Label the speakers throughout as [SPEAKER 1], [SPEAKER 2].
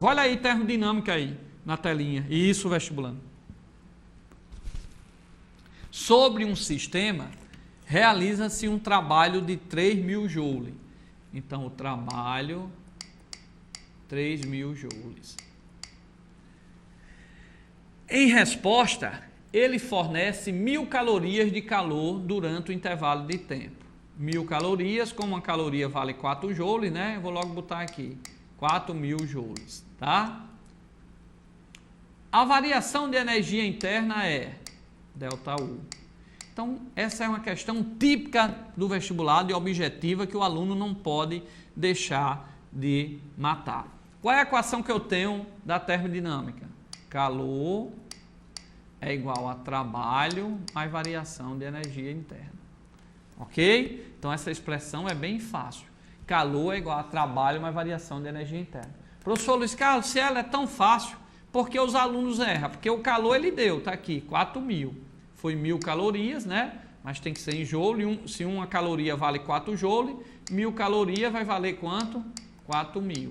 [SPEAKER 1] Olha aí, termodinâmica aí, na telinha. Isso, vestibulando. Sobre um sistema, realiza-se um trabalho de 3.000 joules. Então, o trabalho, 3.000 joules. Em resposta, ele fornece 1.000 calorias de calor durante o intervalo de tempo. 1.000 calorias, como uma caloria vale 4 joules, né? Eu vou logo botar aqui, 4.000 joules, tá? A variação de energia interna é ΔU. Então, essa é uma questão típica do vestibulado e objetiva que o aluno não pode deixar de matar. Qual é a equação que eu tenho da termodinâmica? Calor é igual a trabalho mais variação de energia interna. Ok? Então, essa expressão é bem fácil. Calor é igual a trabalho mais variação de energia interna. Professor Luiz Carlos, se ela é tão fácil, por que os alunos erram? Porque o calor ele deu, tá aqui, 4.000. Foi 1.000 calorias, né? Mas tem que ser em joule. Se uma caloria vale 4 joules, 1.000 calorias vai valer quanto? 4.000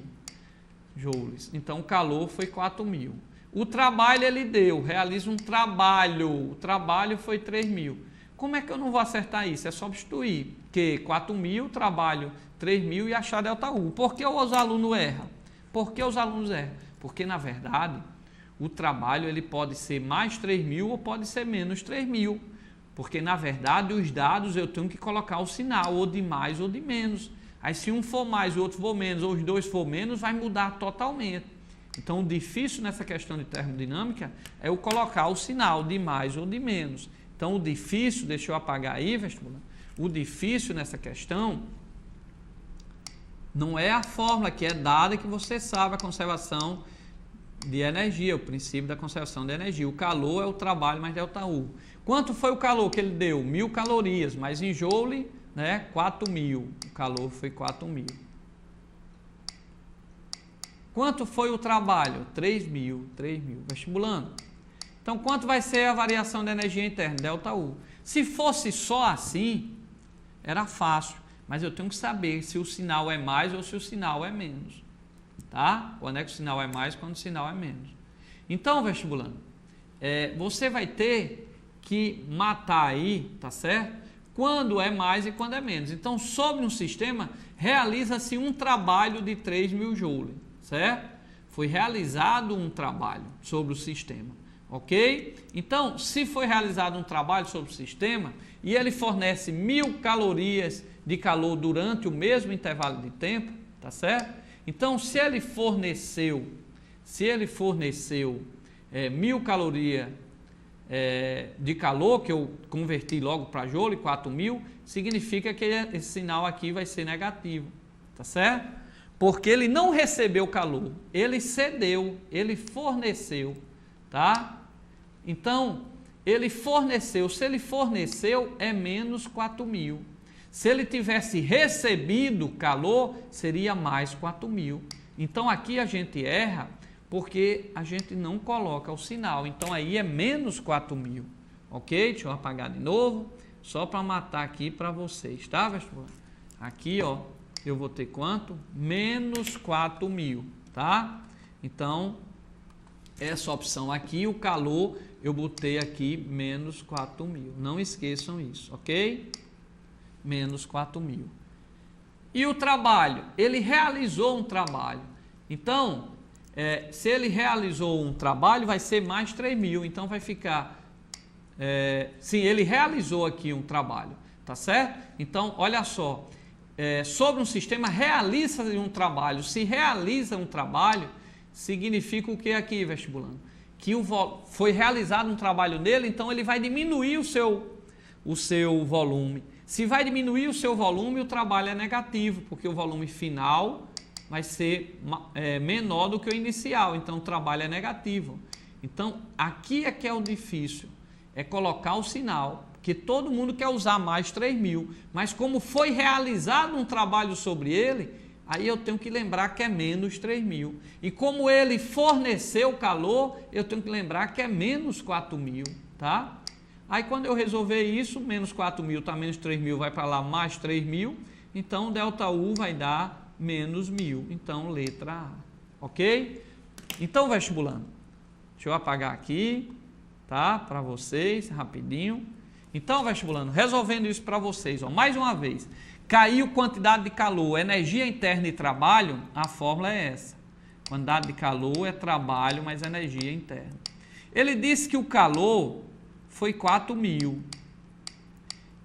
[SPEAKER 1] joules. Então, o calor foi 4.000. O trabalho ele deu, realiza um trabalho. O trabalho foi 3.000. Como é que eu não vou acertar isso? É substituir. Que 4.000, trabalho 3.000 e achar ΔU. Por que os alunos erram? Por que os alunos erram? Porque, na verdade, o trabalho ele pode ser mais 3.000 ou pode ser menos 3.000. Porque, na verdade, os dados eu tenho que colocar o sinal, ou de mais ou de menos. Aí, se um for mais, o outro for menos, ou os dois for menos, vai mudar totalmente. Então, o difícil nessa questão de termodinâmica é eu colocar o sinal de mais ou de menos. Então, o difícil, deixa eu apagar aí, vestibular, o difícil nessa questão não é a fórmula que é dada que você sabe a conservação de energia, o princípio da conservação de energia. O calor é o trabalho mais ΔU. Quanto foi o calor que ele deu? 1.000 calorias, mas em joule, né, 4.000. O calor foi 4.000. Quanto foi o trabalho? 3.000. Vestibulando. Então, quanto vai ser a variação de energia interna? ΔU. Se fosse só assim, era fácil. Mas eu tenho que saber se o sinal é mais ou se o sinal é menos. Tá? Quando é que o sinal é mais, quando o sinal é menos. Então, vestibulando, você vai ter que matar aí, tá certo? Quando é mais e quando é menos. Então, sobre um sistema, realiza-se um trabalho de 3.000 joules, certo? Foi realizado um trabalho sobre o sistema, ok? Então, se foi realizado um trabalho sobre o sistema e ele fornece 1.000 calorias de calor durante o mesmo intervalo de tempo, tá certo? Então, se ele forneceu 1.000 calorias de calor, que eu converti logo para joule, 4.000, significa que esse sinal aqui vai ser negativo, tá certo? Porque ele não recebeu calor, ele cedeu, ele forneceu, tá? Então, ele forneceu, se ele forneceu, é menos 4.000. Se ele tivesse recebido calor, seria mais 4.000. Então, aqui a gente erra porque a gente não coloca o sinal. Então, aí é menos 4.000. Ok? Deixa eu apagar de novo, só para matar aqui para vocês, tá, vestibular? Aqui, ó, eu vou ter quanto? Menos 4.000, tá? Então, essa opção aqui, o calor, eu botei aqui menos 4.000. Não esqueçam isso, ok? Menos 4.000. E o trabalho? Ele realizou um trabalho. Então, se ele realizou um trabalho, vai ser mais 3.000. Então, vai ficar... sim, ele realizou aqui um trabalho, tá certo? Então, olha só. Sobre um sistema, realiza um trabalho. Se realiza um trabalho, significa o que aqui, vestibulando? Que foi realizado um trabalho nele, então ele vai diminuir o seu volume. Se vai diminuir o seu volume, o trabalho é negativo, porque o volume final vai ser menor do que o inicial, então o trabalho é negativo. Então, aqui é que é o difícil, é colocar o sinal, porque todo mundo quer usar mais 3.000, mas como foi realizado um trabalho sobre ele, aí eu tenho que lembrar que é menos 3.000. E como ele forneceu calor, eu tenho que lembrar que é menos 4.000, tá? Aí, quando eu resolver isso, menos 4.000 está menos 3.000, vai para lá mais 3.000. Então, ΔU vai dar menos 1.000. Então, letra A. Ok? Então, vestibulando, deixa eu apagar aqui, tá? Para vocês, rapidinho. Então, vestibulando, resolvendo isso para vocês, ó, mais uma vez. Caiu quantidade de calor, energia interna e trabalho, a fórmula é essa. Quantidade de calor é trabalho mais energia interna. Ele disse que o calor foi 4.000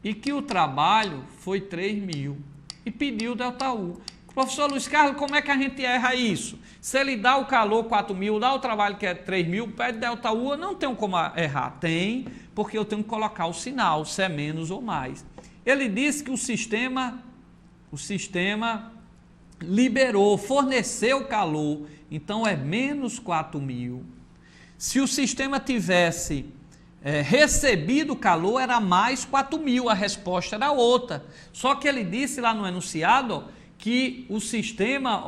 [SPEAKER 1] e que o trabalho foi 3.000 e pediu ΔU. Professor Luiz Carlos, como é que a gente erra isso? Se ele dá o calor 4.000, dá o trabalho que é 3.000, pede ΔU, eu não tenho como errar. Tem, porque eu tenho que colocar o sinal, se é menos ou mais. Ele disse que o sistema liberou, forneceu calor, então é menos 4.000. Se o sistema tivesse recebido calor, era mais 4.000, a resposta era outra. Só que ele disse lá no enunciado que o sistema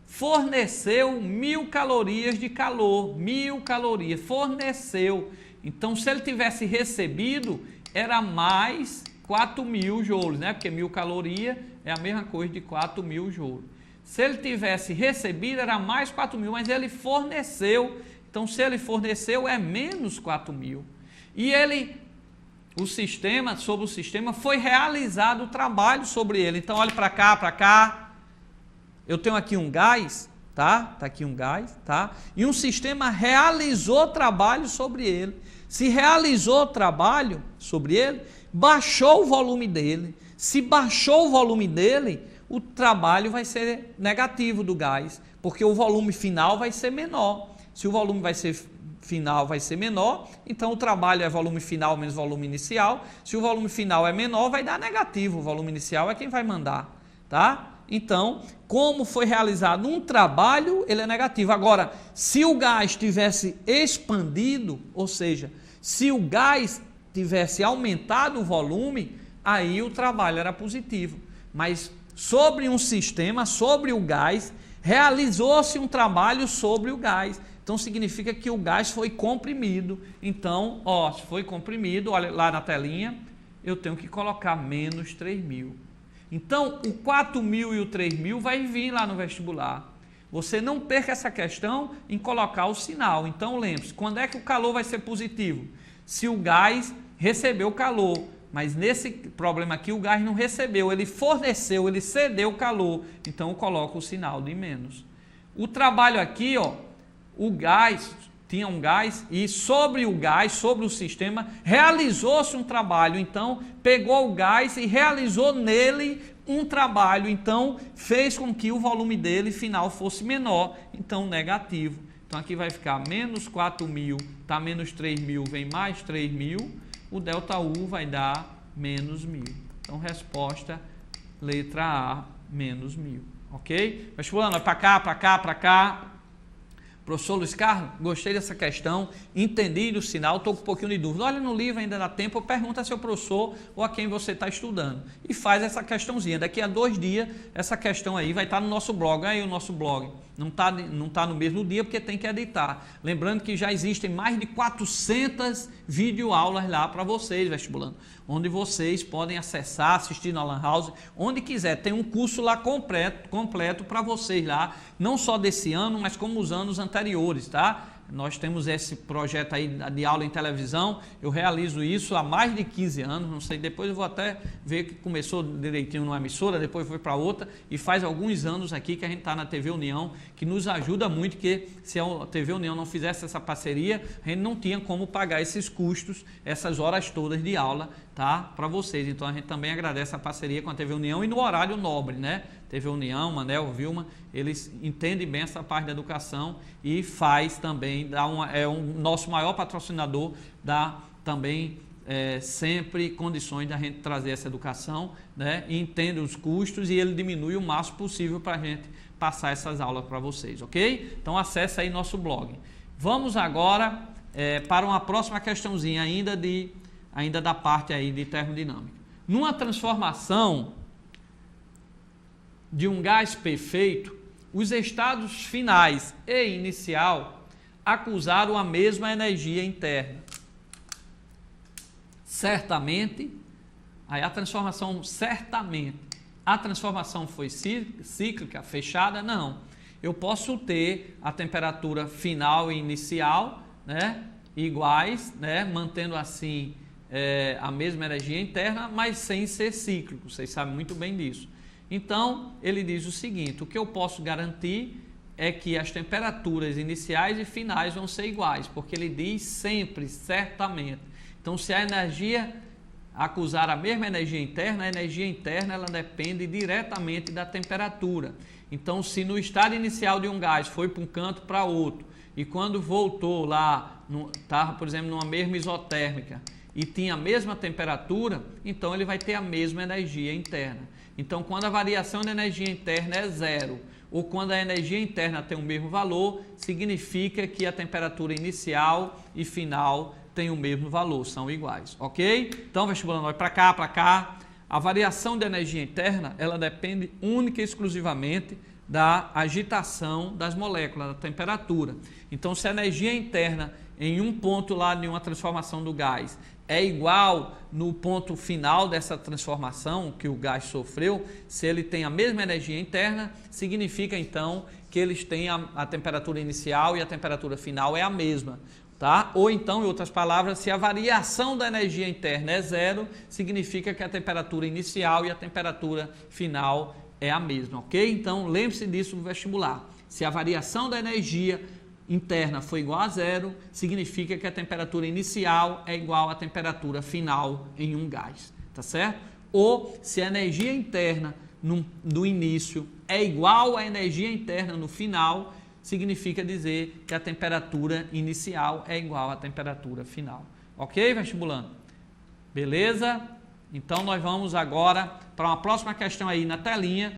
[SPEAKER 1] forneceu 1.000 calorias de calor, 1.000 calorias, forneceu. Então, se ele tivesse recebido, era mais 4.000 joules, né? Porque 1.000 calorias é a mesma coisa de 4.000 joules. Se ele tivesse recebido, era mais 4.000, mas ele forneceu. Então, se ele forneceu, é menos 4.000. E sobre o sistema, foi realizado o trabalho sobre ele. Então, olhe para cá. Eu tenho aqui um gás, tá? Tá aqui um gás, tá? E um sistema realizou trabalho sobre ele. Se realizou trabalho sobre ele, baixou o volume dele. Se baixou o volume dele, o trabalho vai ser negativo do gás, porque o volume final vai ser menor. Se o volume final vai ser menor, então o trabalho é volume final menos volume inicial. Se o volume final é menor, vai dar negativo. O volume inicial é quem vai mandar, tá? Então, como foi realizado um trabalho, ele é negativo. Agora, se o gás tivesse expandido, ou seja, se o gás tivesse aumentado o volume, aí o trabalho era positivo. Mas sobre um sistema, sobre o gás, realizou-se um trabalho sobre o gás. Então, significa que o gás foi comprimido. Então, se foi comprimido, olha lá na telinha, eu tenho que colocar menos 3.000. Então, o 4.000 e o 3.000 vai vir lá no vestibular. Você não perca essa questão em colocar o sinal. Então, lembre-se, quando é que o calor vai ser positivo? Se o gás recebeu calor. Mas nesse problema aqui, o gás não recebeu, ele forneceu, ele cedeu calor. Então, eu coloco o sinal de menos. O trabalho aqui, o gás, tinha um gás e sobre o gás, sobre o sistema, realizou-se um trabalho. Então, pegou o gás e realizou nele um trabalho. Então, fez com que o volume dele final fosse menor, então negativo. Então, aqui vai ficar menos 4.000, tá menos 3.000, vem mais 3.000, o ΔU vai dar menos 1.000. Então, resposta, letra A, menos 1.000, ok? Mas fulano, para cá. Professor Luiz Carlos, gostei dessa questão, entendi do sinal, estou com um pouquinho de dúvida. Olha no livro, ainda dá tempo, pergunta ao seu professor ou a quem você está estudando. E faz essa questãozinha. Daqui a 2 dias, essa questão aí vai estar no nosso blog. Aí o nosso blog não tá no mesmo dia porque tem que editar. Lembrando que já existem mais de 400 videoaulas lá para vocês, vestibulando, onde vocês podem acessar, assistir na Lan House, onde quiser. Tem um curso lá completo para vocês lá, não só desse ano, mas como os anos anteriores, tá? Nós temos esse projeto aí de aula em televisão, eu realizo isso há mais de 15 anos, não sei, depois eu vou até ver que começou direitinho numa emissora, depois foi para outra, e faz alguns anos aqui que a gente está na TV União, que nos ajuda muito, que se a TV União não fizesse essa parceria, a gente não tinha como pagar esses custos, essas horas todas de aula, tá? Para vocês. Então a gente também agradece a parceria com a TV União e no horário nobre, né? TV União, Manel, Vilma, eles entendem bem essa parte da educação e faz também, é o nosso maior patrocinador, dá também sempre condições da gente trazer essa educação, né? E entende os custos e ele diminui o máximo possível para a gente passar essas aulas para vocês, ok? Então acesse aí nosso blog. Vamos agora para uma próxima questãozinha ainda da parte aí de termodinâmica. Numa transformação de um gás perfeito, os estados finais e inicial acusaram a mesma energia interna. Certamente, aí a transformação foi cíclica, fechada? Não. eu posso ter a temperatura final e inicial, né, iguais, né, mantendo assim a mesma energia interna, mas sem ser cíclico. Vocês sabem muito bem disso. Então, ele diz o seguinte: o que eu posso garantir é que as temperaturas iniciais e finais vão ser iguais, porque ele diz sempre, certamente. Então, se a energia acusar a mesma energia interna, a energia interna ela depende diretamente da temperatura. Então, se no estado inicial de um gás foi para um canto para outro, e quando voltou lá, estava, por exemplo, numa mesma isotérmica, e tinha a mesma temperatura, então ele vai ter a mesma energia interna. Então, quando a variação de energia interna é zero, ou quando a energia interna tem o mesmo valor, significa que a temperatura inicial e final tem o mesmo valor, são iguais, ok? Então, vestibulando, olha para cá. A variação de energia interna, ela depende única e exclusivamente da agitação das moléculas, da temperatura. Então, se a energia interna em um ponto lá de uma transformação do gás é igual no ponto final dessa transformação que o gás sofreu, se ele tem a mesma energia interna, significa então que eles têm a temperatura inicial e a temperatura final é a mesma. Tá? Ou então, em outras palavras, se a variação da energia interna é zero, significa que a temperatura inicial e a temperatura final é a mesma, ok? Então, lembre-se disso no vestibular. Se a variação da energia interna for igual a zero, significa que a temperatura inicial é igual à temperatura final em um gás, tá certo? Ou se a energia interna no início é igual à energia interna no final, significa dizer que a temperatura inicial é igual à temperatura final. Ok, vestibulando? Beleza? Então, nós vamos agora para uma próxima questão aí na telinha.